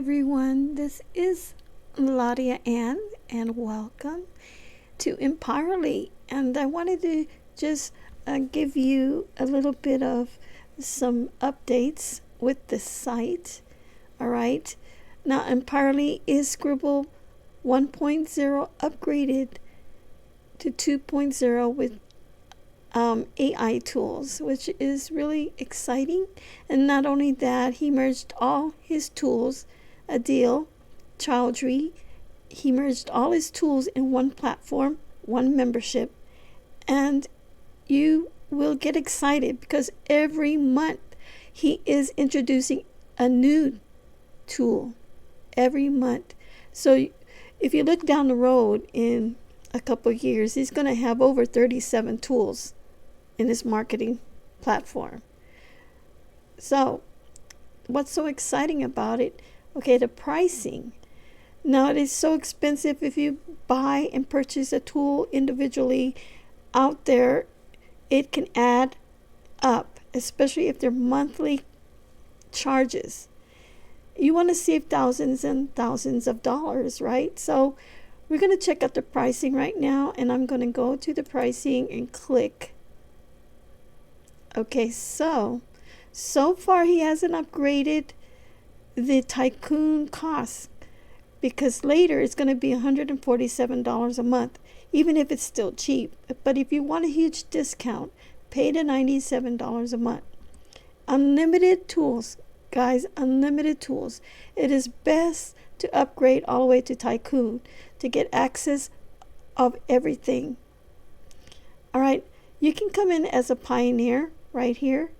everyone. This is Laudia Ann, and welcome to Empowerly. And I wanted to just give you a little bit of some updates with the site. All right. Now, Empowerly is Scribble 1.0 upgraded to 2.0 with AI tools, which is really exciting. And not only that, he merged all his tools, Adil Chowdhury, he merged all his tools in one platform, one membership, and you will get excited because every month he is introducing a new tool every month. So if you look down the road in a couple of years, he's going to have over 37 tools in his marketing platform. So what's so exciting about it? Okay, the pricing. Now, it is so expensive if you buy and purchase a tool individually out there. It can add up, especially if they're monthly charges. You want to save thousands and thousands of dollars, right? So we're going to check out the pricing right now, and I'm going to go to the pricing and click. Okay, so far he hasn't upgraded the Tycoon cost, because later it's going to be $147 a month, even if it's still cheap. But if you want a huge discount, pay the $97 a month. Unlimited tools, guys, unlimited tools. It is best to upgrade all the way to Tycoon to get access of everything. All right, you can come in as a pioneer right here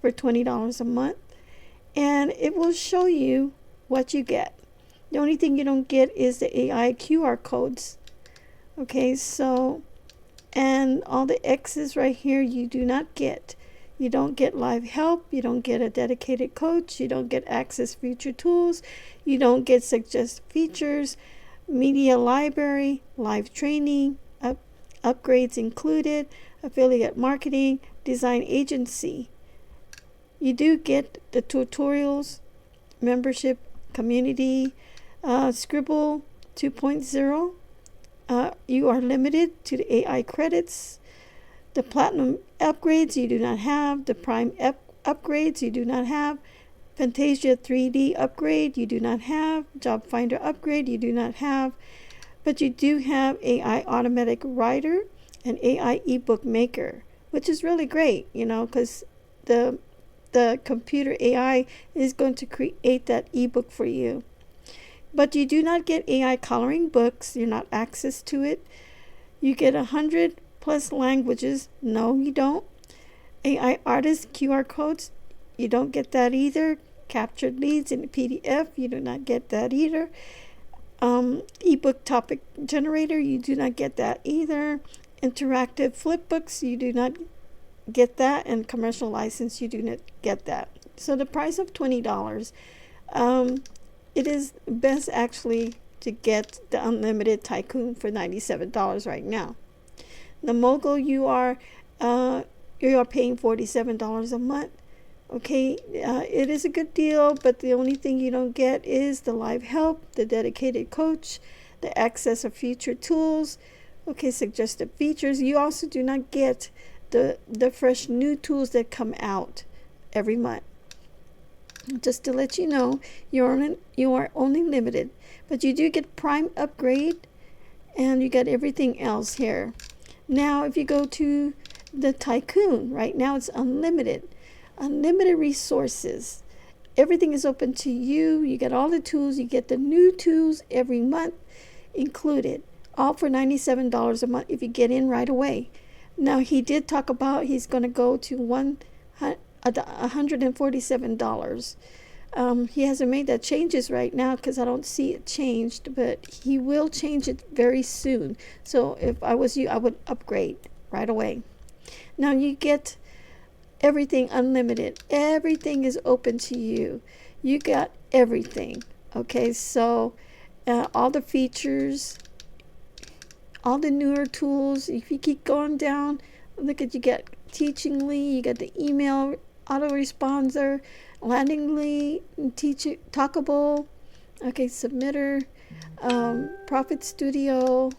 for $20 a month, and it will show you what you get. The only thing you don't get is the AI QR codes. Okay, so, and all the X's right here you do not get. You don't get live help, you don't get a dedicated coach, you don't get access future tools, you don't get suggest features, media library, live training, upgrades included, affiliate marketing, design agency. You do get the tutorials, membership, community, Scribble 2.0. You are limited to the AI credits. The platinum upgrades you do not have. The prime upgrades you do not have. Fantasia 3D upgrade you do not have. Job Finder upgrade you do not have. But you do have AI automatic writer and AI ebook maker, which is really great, because the computer AI is going to create that ebook for you. But you do not get AI coloring books. You're not access to it. You get 100 plus languages. No, you don't. AI artist QR codes. You don't get that either. Captured leads in PDF. You do not get that either. Ebook topic generator. You do not get that either. Interactive flip books. You do not get that. And commercial license. You do not get that. So the price of $20. It is best actually to get the unlimited Tycoon for $97 right now. The Mogul you are paying $47 a month. Okay, it is a good deal, but the only thing you don't get is the live help, the dedicated coach, the access of future tools, okay, suggested features. You also do not get the fresh new tools that come out every month. Just to let you know, you are only limited, but you do get prime upgrade, and you get everything else here. Now, if you go to the Tycoon, right now it's unlimited resources. Everything is open to you. You get all the tools. You get the new tools every month included, all for $97 a month if you get in right away. Now, he did talk about he's going to go to $147. He hasn't made that changes right now because I don't see it changed, but he will change it very soon. So if I was you, I would upgrade right away. Now you get everything unlimited. Everything is open to you. You got everything. Okay, so all the features, all the newer tools. If you keep going down, look at, you get Teachingly, you get the email autoresponder, Landingly, Talkable, Okay, Submitter, Profit Studio,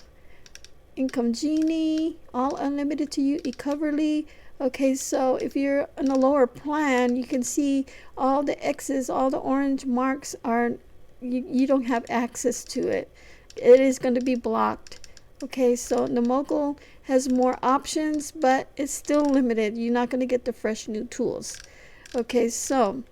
Income Genie, all unlimited to you, eCoverly. Okay, so if you're in a lower plan, you can see all the X's, all the orange marks are, you don't have access to it. It is going to be blocked. Okay, so the Mogul has more options, but it's still limited. You're not going to get the fresh new tools. Okay, so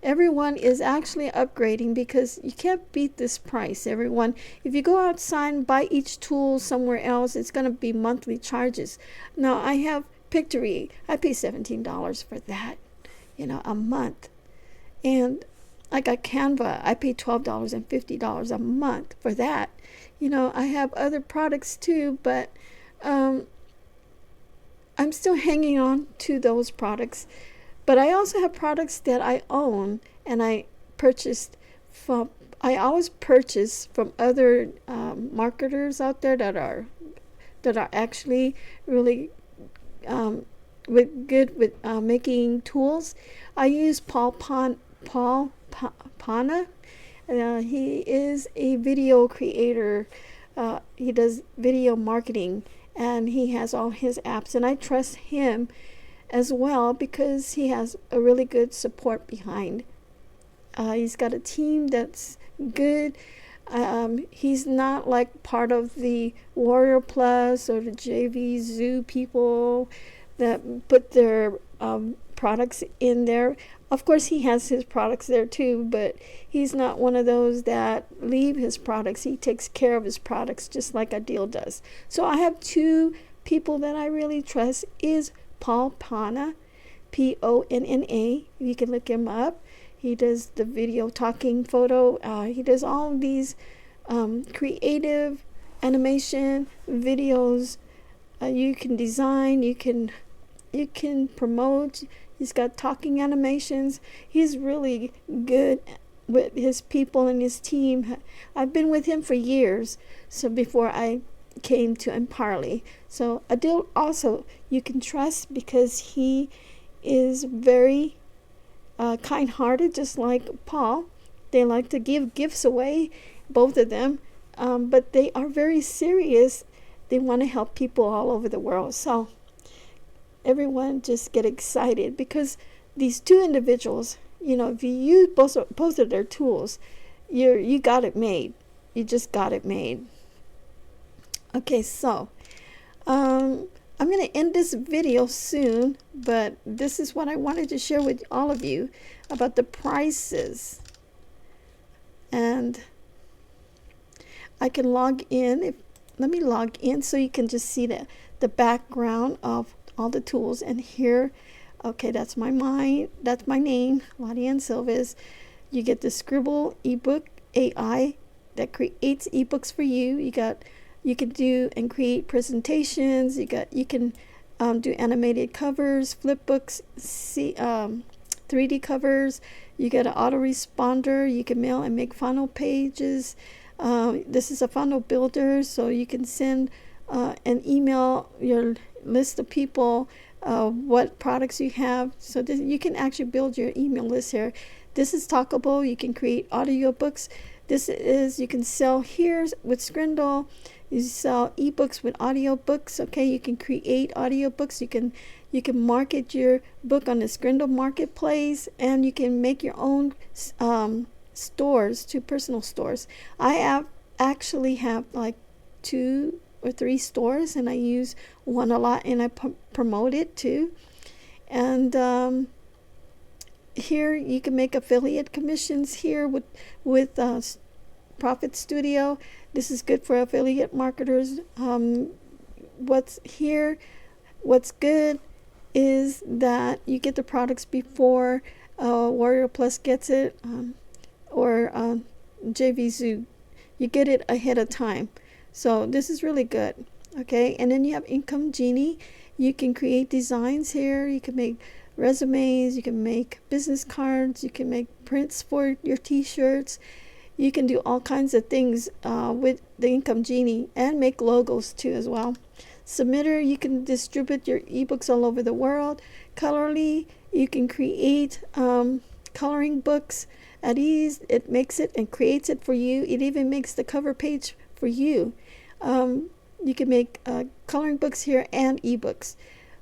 everyone is actually upgrading because you can't beat this price. Everyone, if you go outside and buy each tool somewhere else, it's going to be monthly charges. Now I have Pictory. I pay $17 for that, a month. And I got Canva. I pay $12 and $50 a month for that. I have other products too, but I'm still hanging on to those products. But I also have products that I own and I purchased from. I always purchase from other marketers out there that are actually really with making tools. I use Paul Pana. He is a video creator. He does video marketing and he has all his apps, and I trust him as well because he has a really good support behind. He's got a team that's good. He's not like part of the Warrior Plus or the JV Zoo people that put their products in there. Of course, he has his products there too, but he's not one of those that leave his products. He takes care of his products just like Adil does. So I have two people that I really trust is Paul Pana, Ponna. You can look him up. He does the video talking photo. He does all these creative animation videos. You can design. You can promote. He's got talking animations. He's really good with his people and his team. I've been with him for years. So before I came to Empowerly. So Adil also you can trust because he is very kind-hearted, just like Paul. They like to give gifts away, both of them, but they are very serious. They want to help people all over the world. So everyone just get excited because these two individuals, if you use both of their tools, you got it made. You just got it made. Okay, so I'm going to end this video soon, but this is what I wanted to share with all of you about the prices. And I can log in. Let me log in so you can just see the background of all the tools. And here, okay, that's my name, Laudia Ann Silvas. You get the Scribble ebook AI that creates ebooks for you. You can do and create presentations. You can do animated covers, flip books, 3D covers. You get an autoresponder. You can mail and make funnel pages. This is a funnel builder, so you can send an email your list of people what products you have. So you can actually build your email list here. This is Talkable. You can create audiobooks. This is, you can sell here with Scrindle. You sell ebooks with audiobooks. Okay, you can create audiobooks. You can market your book on the Scrindle marketplace, and you can make your own stores, to personal stores. I actually have like 2 or 3 stores, and I use one a lot, and I promote it too. And here you can make affiliate commissions here with Profit Studio. This is good for affiliate marketers. What's good is that you get the products before Warrior Plus gets it, or JV Zoo. You get it ahead of time. So this is really good. Okay, and then you have Income Genie. You can create designs here. You can make resumes. You can make business cards. You can make prints for your t-shirts. You can do all kinds of things with the Income Genie, and make logos too as well. Submitter, you can distribute your ebooks all over the world. Colorly, you can create coloring books at ease. It makes it and creates it for you. It even makes the cover page for you. You can make coloring books here and ebooks.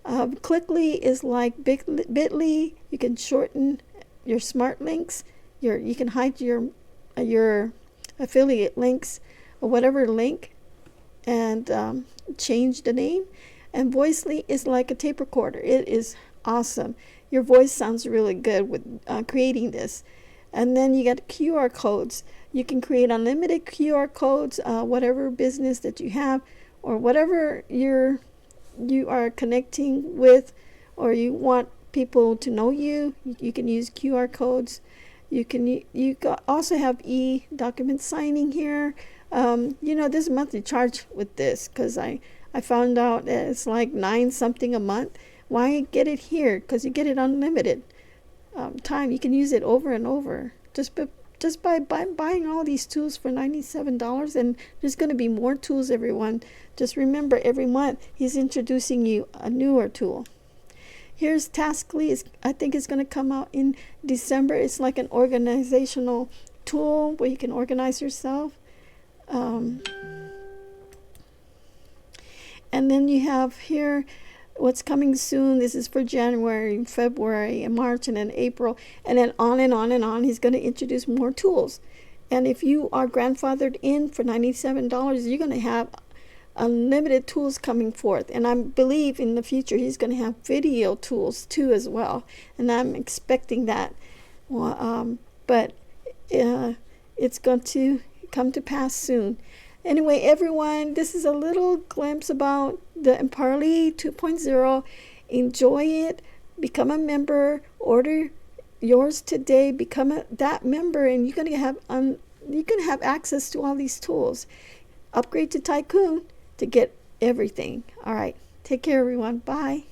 Clickly is like Bitly. You can shorten your smart links. You can hide your affiliate links or whatever link and change the name. And Voicely is like a tape recorder. It is awesome. Your voice sounds really good with creating this. And then you got QR codes. You can create unlimited QR codes, whatever business that you have or whatever you are connecting with, or you want people to know you. You can use QR codes. You also have e-document signing here. There's a monthly charge with this because I found out that it's like $9 something a month. Why get it here? Because you get it unlimited time. You can use it over and over. Just by buying all these tools for $97, and there's going to be more tools, everyone. Just remember, every month he's introducing you a newer tool. Here's Taskly. I think it's going to come out in December. It's like an organizational tool where you can organize yourself. And then you have here what's coming soon. This is for January, February, and March, and then April, and then on and on and on. He's going to introduce more tools. And if you are grandfathered in for $97, you're going to have unlimited tools coming forth. And I believe in the future he's going to have video tools too as well. And I'm expecting that. But it's going to come to pass soon. Anyway, everyone, this is a little glimpse about the Empowerly 2.0. Enjoy it. Become a member. Order yours today. Become that member, and you're gonna have access to all these tools. Upgrade to Tycoon to get everything. All right. Take care, everyone. Bye.